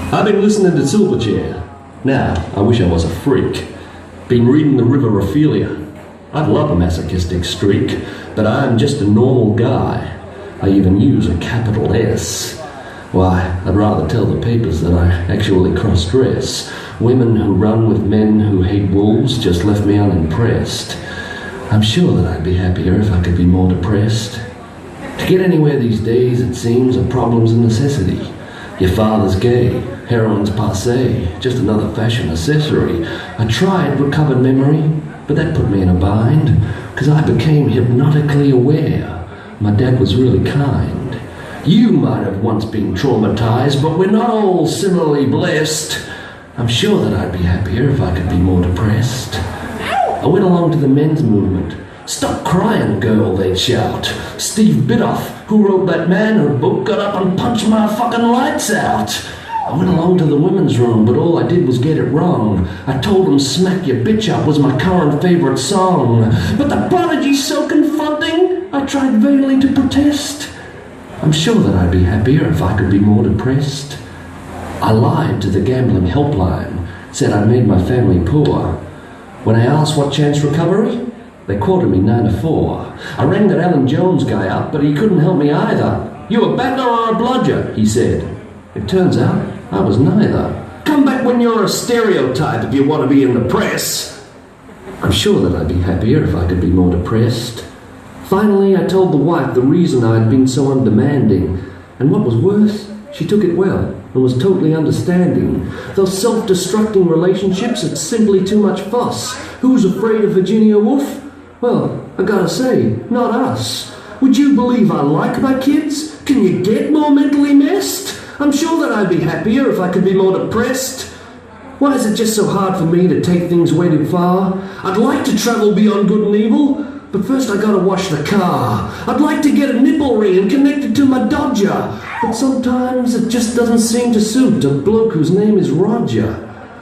I've been listening to Silverchair. Now, I wish I was a freak. Been reading the River Ophelia. I'd love a masochistic streak, but I'm just a normal guy. I even use a capital S. Why, I'd rather tell the papers that I actually cross-dress. Women who run with men who hate wolves just left me unimpressed. I'm sure that I'd be happier if I could be more depressed. To get anywhere these days, it seems, a problem's a necessity. Your father's gay, heroin's passé, just another fashion accessory. I tried recovered memory, but that put me in a bind, 'cause I became hypnotically aware. My dad was really kind. You might have once been traumatized, but we're not all similarly blessed. I'm sure that I'd be happier if I could be more depressed. I went along to the men's movement. "Stop crying, girl," they'd shout. Steve Biddulph, who wrote that manhood book, got up and punched my fucking lights out. I went along to the women's room, but all I did was get it wrong. I told them Smack Your Bitch Up was my current favorite song. But the prodigy's so confronting, I tried vainly to protest. I'm sure that I'd be happier if I could be more depressed. I lied to the gambling helpline, said I'd made my family poor. When I asked what chance recovery, they quoted me 9 to 4. I rang that Alan Jones guy up, but he couldn't help me either. "You a battler or a bludger?" he said. It turns out I was neither. Come back when you're a stereotype if you want to be in the press. I'm sure that I'd be happier if I could be more depressed. Finally, I told the wife the reason I'd been so undemanding. And what was worse, she took it well and was totally understanding. Those self-destructing relationships, it's simply too much fuss. Who's afraid of Virginia Woolf? Well, I gotta say, not us. Would you believe I like my kids? Can you get more mentally messed? I'm sure that I'd be happier if I could be more depressed. Why is it just so hard for me to take things way too far? I'd like to travel beyond good and evil, but first I gotta wash the car. I'd like to get a nipple ring and connect it to my Dodger, but sometimes it just doesn't seem to suit a bloke whose name is Roger.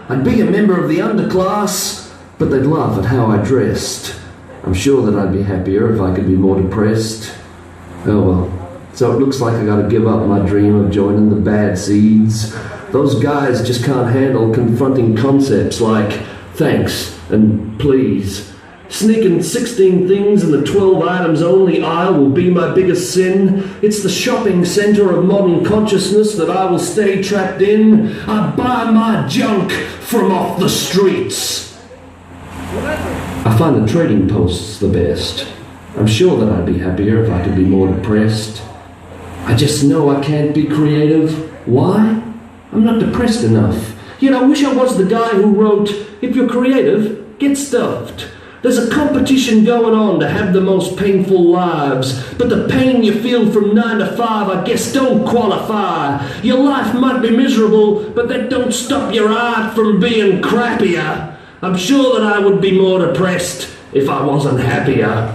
I'd be a member of the underclass, but they'd laugh at how I dressed. I'm sure that I'd be happier if I could be more depressed. Oh well. So it looks like I gotta give up my dream of joining the bad seeds. Those guys just can't handle confronting concepts like thanks and please. Sneaking 16 things in the 12 items only aisle will be my biggest sin. It's the shopping center of modern consciousness that I will stay trapped in. I buy my junk from off the streets. I find the trading posts the best. I'm sure that I'd be happier if I could be more depressed. I just know I can't be creative. Why? I'm not depressed enough. Yet I wish I was the guy who wrote, "If you're creative, get stuffed." There's a competition going on to have the most painful lives, but the pain you feel from 9 to 5, I guess, don't qualify. Your life might be miserable, but that don't stop your art from being crappier. I'm sure that I would be more depressed if I wasn't happier.